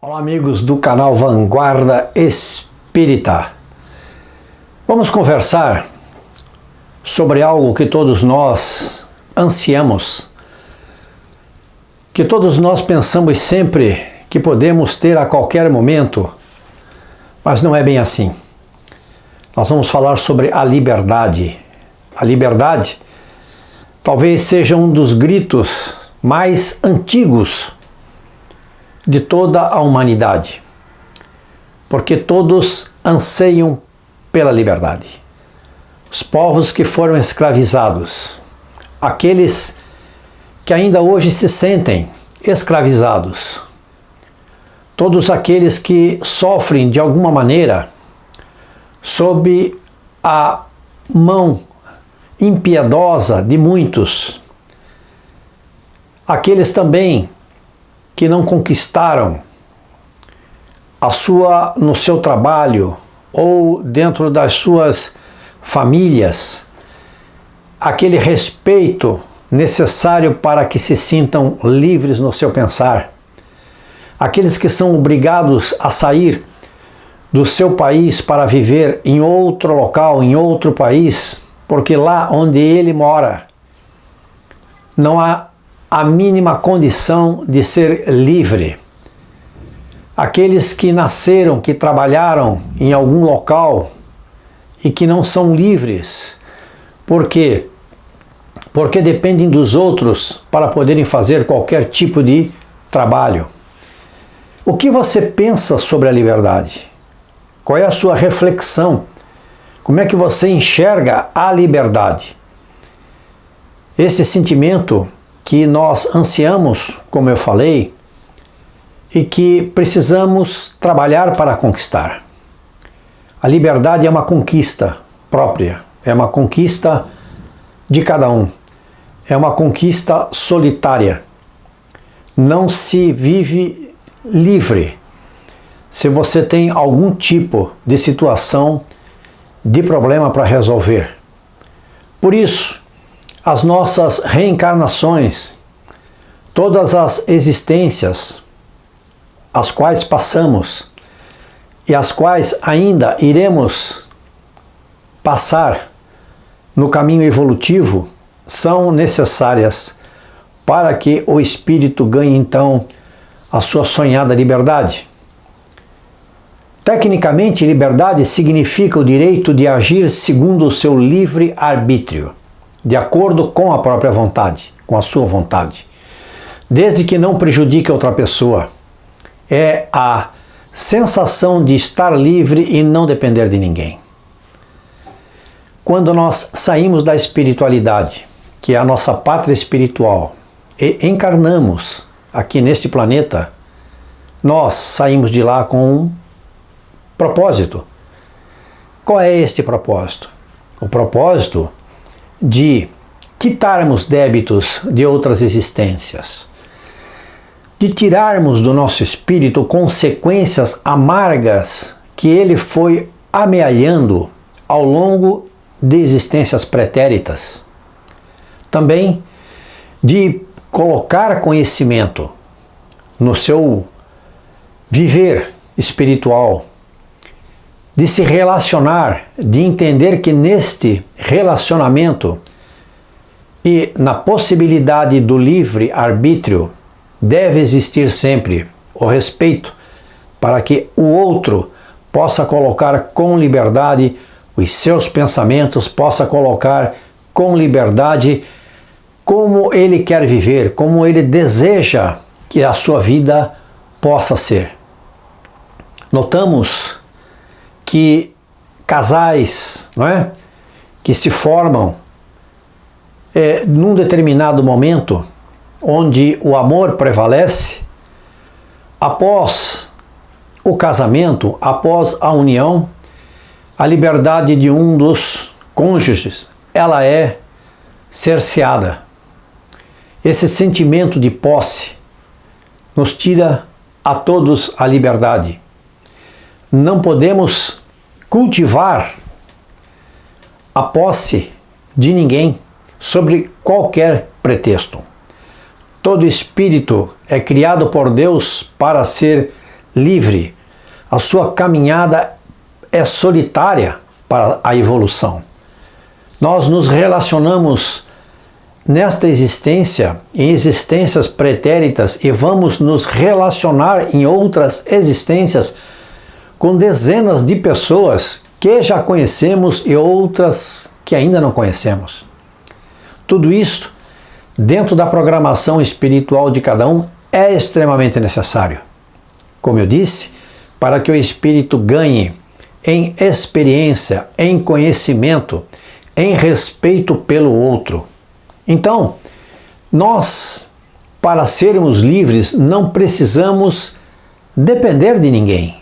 Olá, amigos do canal Vanguarda Espírita. Vamos conversar sobre algo que todos nós ansiamos, que todos nós pensamos sempre que podemos ter a qualquer momento, mas não é bem assim. Nós vamos falar sobre a liberdade. A liberdade talvez seja um dos gritos mais antigos de toda a humanidade, porque todos anseiam pela liberdade. Os povos que foram escravizados, aqueles que ainda hoje se sentem escravizados, todos aqueles que sofrem de alguma maneira sob a mão impiedosa de muitos, aqueles também que não conquistaram no seu trabalho ou dentro das suas famílias aquele respeito necessário para que se sintam livres no seu pensar, aqueles que são obrigados a sair do seu país para viver em outro local, em outro país, porque lá onde ele mora não há a mínima condição de ser livre. Aqueles que nasceram, que trabalharam em algum local e que não são livres. Por quê? Porque dependem dos outros para poderem fazer qualquer tipo de trabalho. O que você pensa sobre a liberdade? Qual é a sua reflexão? Como é que você enxerga a liberdade? Esse sentimento que nós ansiamos, como eu falei, e que precisamos trabalhar para conquistar. A liberdade é uma conquista própria, é uma conquista de cada um, é uma conquista solitária. Não se vive livre se você tem algum tipo de situação, de problema para resolver. Por isso, as nossas reencarnações, todas as existências as quais passamos e as quais ainda iremos passar no caminho evolutivo, são necessárias para que o espírito ganhe então a sua sonhada liberdade. Tecnicamente, liberdade significa o direito de agir segundo o seu livre arbítrio, de acordo com a própria vontade, com a sua vontade, desde que não prejudique outra pessoa. É a sensação de estar livre e não depender de ninguém. Quando nós saímos da espiritualidade, que é a nossa pátria espiritual, e encarnamos aqui neste planeta, nós saímos de lá com um propósito. Qual é este propósito? O propósito de quitarmos débitos de outras existências, de tirarmos do nosso espírito consequências amargas que ele foi amealhando ao longo de existências pretéritas. Também de colocar conhecimento no seu viver espiritual, de se relacionar, de entender que neste relacionamento e na possibilidade do livre arbítrio deve existir sempre o respeito para que o outro possa colocar com liberdade os seus pensamentos, possa colocar com liberdade como ele quer viver, como ele deseja que a sua vida possa ser. Notamos que casais, não é, que se formam num determinado momento onde o amor prevalece, após o casamento, após a união, a liberdade de um dos cônjuges, ela é cerceada. Esse sentimento de posse nos tira a todos a liberdade. Não podemos cultivar a posse de ninguém sobre qualquer pretexto. Todo espírito é criado por Deus para ser livre. A sua caminhada é solitária para a evolução. Nós nos relacionamos nesta existência, em existências pretéritas, e vamos nos relacionar em outras existências com dezenas de pessoas que já conhecemos e outras que ainda não conhecemos. Tudo isto, dentro da programação espiritual de cada um, é extremamente necessário. Como eu disse, para que o espírito ganhe em experiência, em conhecimento, em respeito pelo outro. Então, nós, para sermos livres, não precisamos depender de ninguém.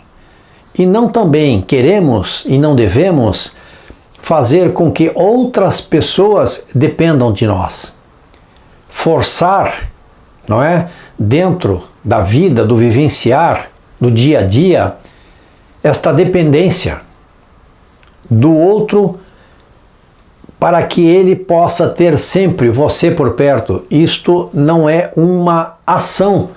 E não também queremos e não devemos fazer com que outras pessoas dependam de nós. Forçar, não é? Dentro da vida, do vivenciar, do dia a dia, esta dependência do outro para que ele possa ter sempre você por perto. Isto não é uma ação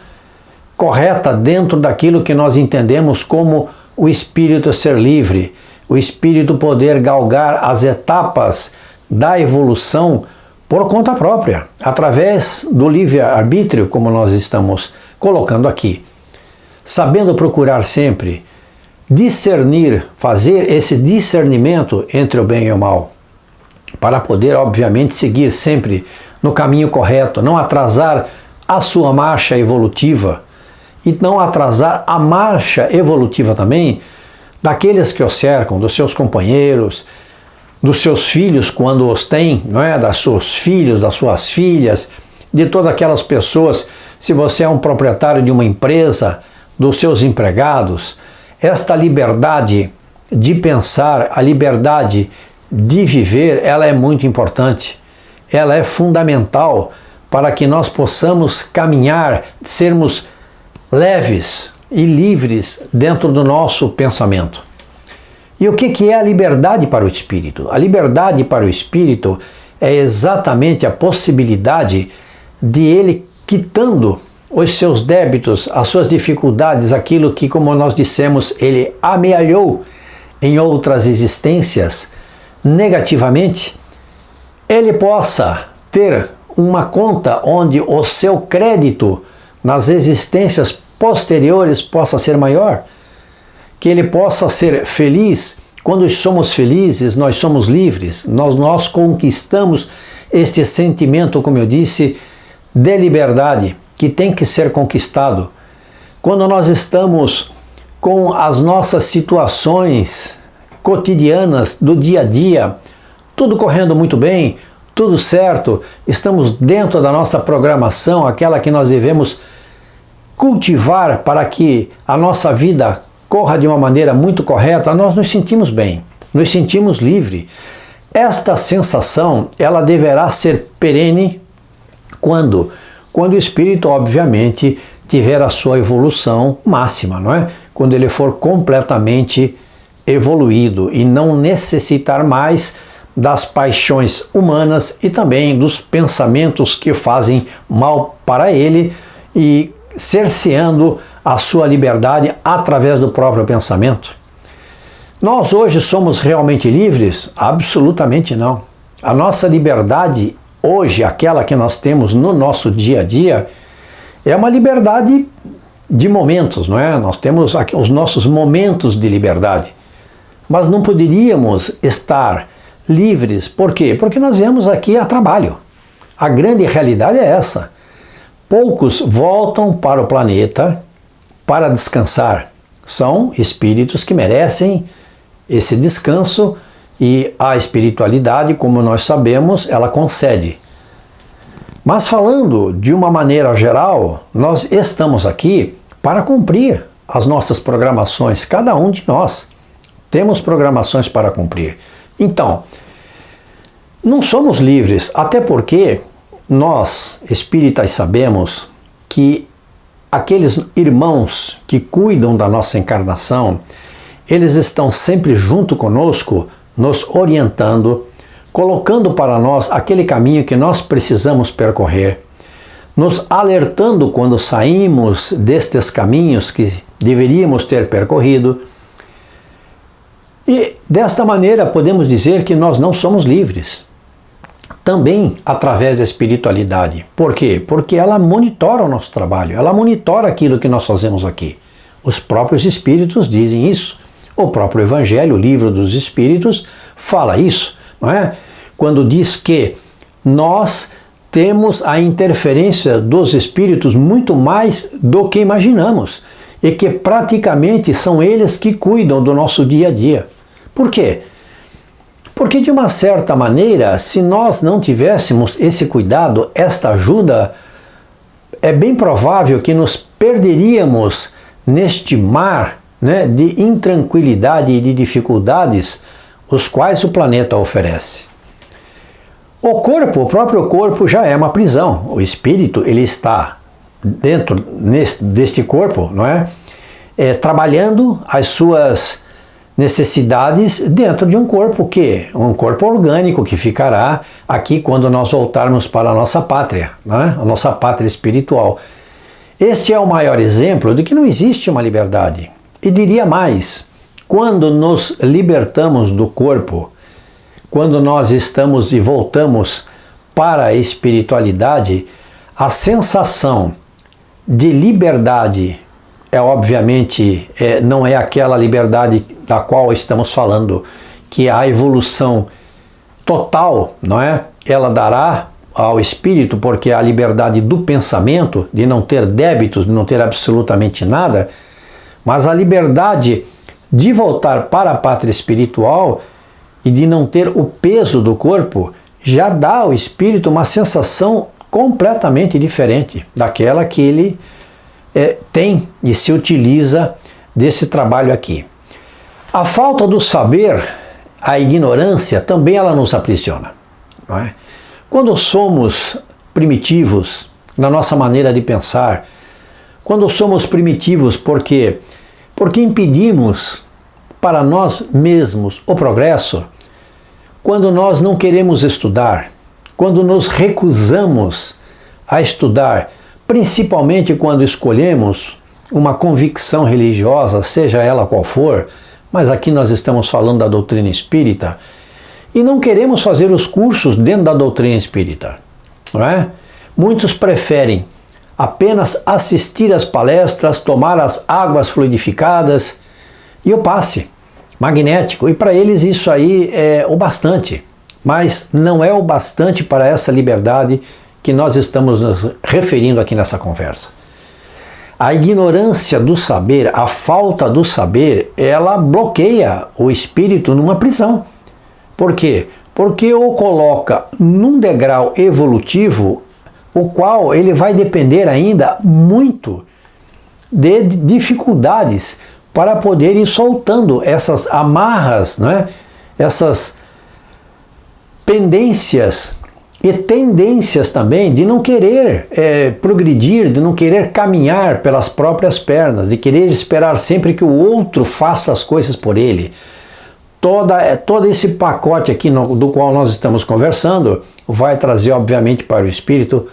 correta dentro daquilo que nós entendemos como o espírito ser livre, o espírito poder galgar as etapas da evolução por conta própria, através do livre-arbítrio, como nós estamos colocando aqui. Sabendo procurar sempre discernir, fazer esse discernimento entre o bem e o mal, para poder, obviamente, seguir sempre no caminho correto, não atrasar a sua marcha evolutiva e não atrasar a marcha evolutiva também daqueles que o cercam, dos seus companheiros, dos seus filhos quando os têm, não é? Das seus filhos, das suas filhas, de todas aquelas pessoas, se você é um proprietário de uma empresa, dos seus empregados. Esta liberdade de pensar, a liberdade de viver, ela é muito importante. Ela é fundamental para que nós possamos caminhar, sermos leves e livres dentro do nosso pensamento. E o que é a liberdade para o espírito? A liberdade para o espírito é exatamente a possibilidade de ele quitando os seus débitos, as suas dificuldades, aquilo que, como nós dissemos, ele amealhou em outras existências negativamente, ele possa ter uma conta onde o seu crédito nas existências posteriores possa ser maior, que ele possa ser feliz. Quando somos felizes, nós somos livres, nós conquistamos este sentimento, como eu disse, de liberdade, que tem que ser conquistado. Quando nós estamos com as nossas situações cotidianas do dia a dia, tudo correndo muito bem, tudo certo, estamos dentro da nossa programação, aquela que nós devemos cultivar para que a nossa vida corra de uma maneira muito correta, nós nos sentimos bem, nos sentimos livres. Esta sensação, ela deverá ser perene quando o espírito, obviamente, tiver a sua evolução máxima, não é? Quando ele for completamente evoluído e não necessitar mais das paixões humanas e também dos pensamentos que fazem mal para ele e cerceando a sua liberdade através do próprio pensamento. Nós hoje somos realmente livres? Absolutamente não. A nossa liberdade hoje, aquela que nós temos no nosso dia a dia, é uma liberdade de momentos, não é? Nós temos os nossos momentos de liberdade, mas não poderíamos estar livres. Por quê? Porque nós viemos aqui a trabalho. A grande realidade é essa. Poucos voltam para o planeta para descansar. São espíritos que merecem esse descanso e a espiritualidade, como nós sabemos, ela concede. Mas falando de uma maneira geral, nós estamos aqui para cumprir as nossas programações, cada um de nós temos programações para cumprir. Então, não somos livres, até porque nós, espíritas, sabemos que aqueles irmãos que cuidam da nossa encarnação, eles estão sempre junto conosco, nos orientando, colocando para nós aquele caminho que nós precisamos percorrer, nos alertando quando saímos destes caminhos que deveríamos ter percorrido. E desta maneira podemos dizer que nós não somos livres. Também através da espiritualidade. Por quê? Porque ela monitora o nosso trabalho, ela monitora aquilo que nós fazemos aqui. Os próprios espíritos dizem isso. O próprio Evangelho, o livro dos Espíritos, fala isso, não é? Quando diz que nós temos a interferência dos espíritos muito mais do que imaginamos e que praticamente são eles que cuidam do nosso dia a dia. Por quê? Porque de uma certa maneira, se nós não tivéssemos esse cuidado, esta ajuda, é bem provável que nos perderíamos neste mar, né, de intranquilidade e de dificuldades os quais o planeta oferece. O corpo, o próprio corpo já é uma prisão. O espírito, ele está dentro deste corpo, não é? Trabalhando as suas necessidades dentro de um corpo um corpo orgânico que ficará aqui quando nós voltarmos para a nossa pátria, não é? A nossa pátria espiritual. Este é o maior exemplo de que não existe uma liberdade. E diria mais, quando nos libertamos do corpo, quando nós estamos e voltamos para a espiritualidade, a sensação de liberdade obviamente não é aquela liberdade da qual estamos falando, que é a evolução total, não é? Ela dará ao espírito, porque é a liberdade do pensamento, de não ter débitos, de não ter absolutamente nada, mas a liberdade de voltar para a pátria espiritual e de não ter o peso do corpo, já dá ao espírito uma sensação completamente diferente daquela que ele tem e se utiliza desse trabalho aqui. A falta do saber, a ignorância, também ela nos aprisiona, não é? Quando somos primitivos na nossa maneira de pensar, quando somos primitivos porque impedimos para nós mesmos o progresso, quando nós não queremos estudar, quando nos recusamos a estudar, principalmente quando escolhemos uma convicção religiosa, seja ela qual for, mas aqui nós estamos falando da doutrina espírita, e não queremos fazer os cursos dentro da doutrina espírita, não é? Muitos preferem apenas assistir às palestras, tomar as águas fluidificadas e o passe magnético, e para eles isso aí é o bastante, mas não é o bastante para essa liberdade que nós estamos nos referindo aqui nessa conversa. A ignorância do saber, a falta do saber, ela bloqueia o espírito numa prisão. Por quê? Porque o coloca num degrau evolutivo, o qual ele vai depender ainda muito de dificuldades para poder ir soltando essas amarras, né? Essas pendências e tendências também de não querer progredir, de não querer caminhar pelas próprias pernas, de querer esperar sempre que o outro faça as coisas por ele. Todo esse pacote aqui do qual nós estamos conversando vai trazer, obviamente, para o espírito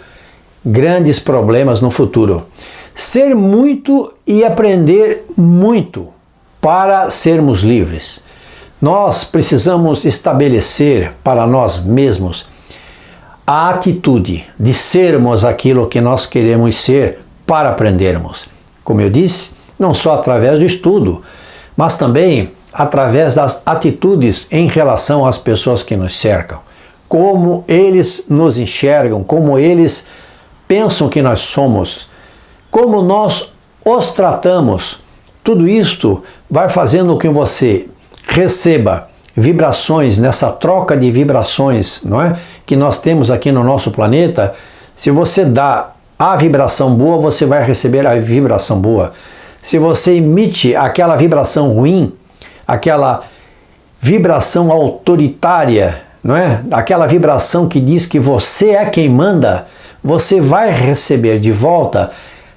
grandes problemas no futuro. Ser muito e aprender muito para sermos livres. Nós precisamos estabelecer para nós mesmos a atitude de sermos aquilo que nós queremos ser para aprendermos. Como eu disse, não só através do estudo, mas também através das atitudes em relação às pessoas que nos cercam. Como eles nos enxergam, como eles pensam que nós somos, como nós os tratamos. Tudo isto vai fazendo com que você receba vibrações, nessa troca de vibrações, não é? Que nós temos aqui no nosso planeta. Se você dá a vibração boa, você vai receber a vibração boa. Se você emite aquela vibração ruim, aquela vibração autoritária, não é? Aquela vibração que diz que você é quem manda, você vai receber de volta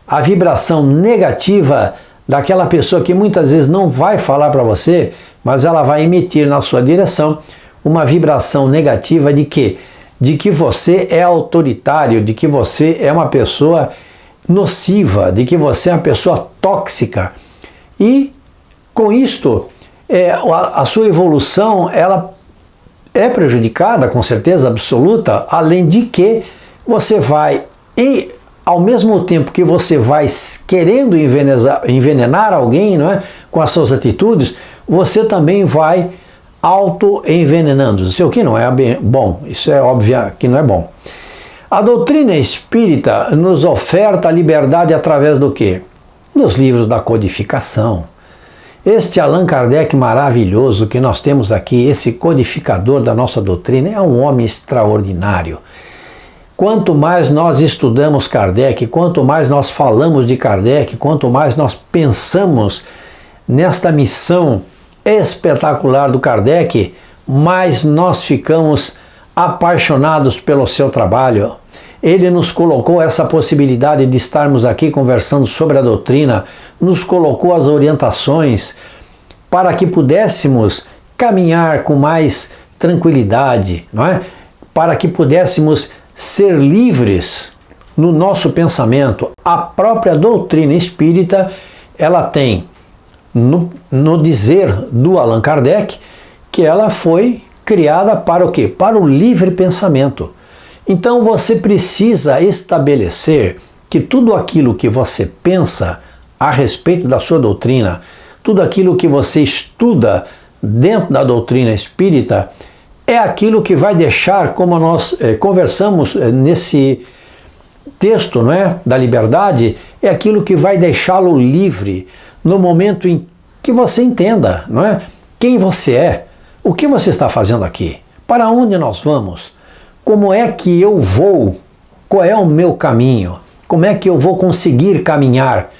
a vibração negativa daquela pessoa que muitas vezes não vai falar para você, mas ela vai emitir na sua direção uma vibração negativa de quê? De que você é autoritário, de que você é uma pessoa nociva, de que você é uma pessoa tóxica, E com isto, a sua evolução ela é prejudicada, com certeza absoluta, além de que você vai, e ao mesmo tempo que você vai querendo envenenar alguém, não é, com as suas atitudes, você também vai auto-envenenando-se, o que não é bom, isso é óbvio que não é bom. A doutrina espírita nos oferta a liberdade através do quê? Dos livros da codificação. Este Allan Kardec maravilhoso que nós temos aqui, esse codificador da nossa doutrina, é um homem extraordinário. Quanto mais nós estudamos Kardec, quanto mais nós falamos de Kardec, quanto mais nós pensamos nesta missão espetacular do Kardec, mais nós ficamos apaixonados pelo seu trabalho. Ele nos colocou essa possibilidade de estarmos aqui conversando sobre a doutrina, nos colocou as orientações para que pudéssemos caminhar com mais tranquilidade, não é? Para que pudéssemos ser livres no nosso pensamento. A própria doutrina espírita, ela tem no dizer do Allan Kardec que ela foi criada para o quê? Para o livre pensamento. Então você precisa estabelecer que tudo aquilo que você pensa a respeito da sua doutrina, tudo aquilo que você estuda dentro da doutrina espírita, é aquilo que vai deixar, como nós conversamos nesse texto, não é, da liberdade, é aquilo que vai deixá-lo livre no momento em que você entenda, não é, quem você é, o que você está fazendo aqui, para onde nós vamos, como é que eu vou, qual é o meu caminho, como é que eu vou conseguir caminhar.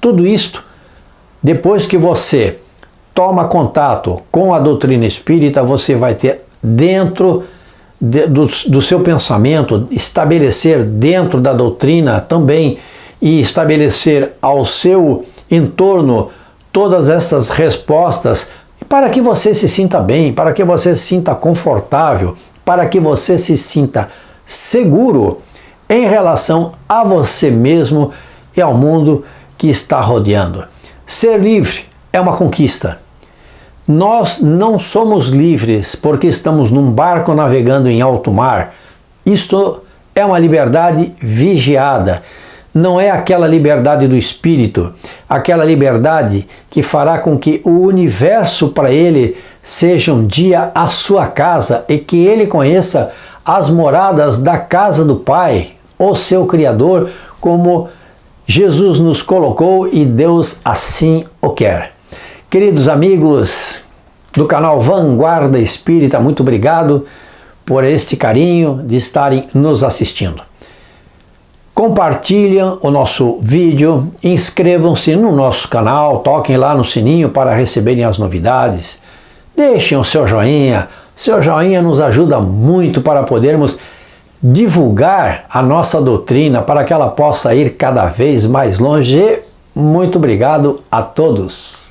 Tudo isto, depois que você toma contato com a doutrina espírita, você vai ter dentro do seu pensamento, estabelecer dentro da doutrina também e estabelecer ao seu entorno todas essas respostas para que você se sinta bem, para que você se sinta confortável, para que você se sinta seguro em relação a você mesmo e ao mundo que está rodeando. Ser livre é uma conquista. Nós não somos livres porque estamos num barco navegando em alto mar. Isto é uma liberdade vigiada. Não é aquela liberdade do espírito, aquela liberdade que fará com que o universo para ele seja um dia a sua casa e que ele conheça as moradas da casa do Pai, o seu Criador, como Jesus nos colocou e Deus assim o quer. Queridos amigos do canal Vanguarda Espírita, muito obrigado por este carinho de estarem nos assistindo. Compartilhem o nosso vídeo, inscrevam-se no nosso canal, toquem lá no sininho para receberem as novidades. Deixem o seu joinha nos ajuda muito para podermos divulgar a nossa doutrina para que ela possa ir cada vez mais longe. Muito obrigado a todos.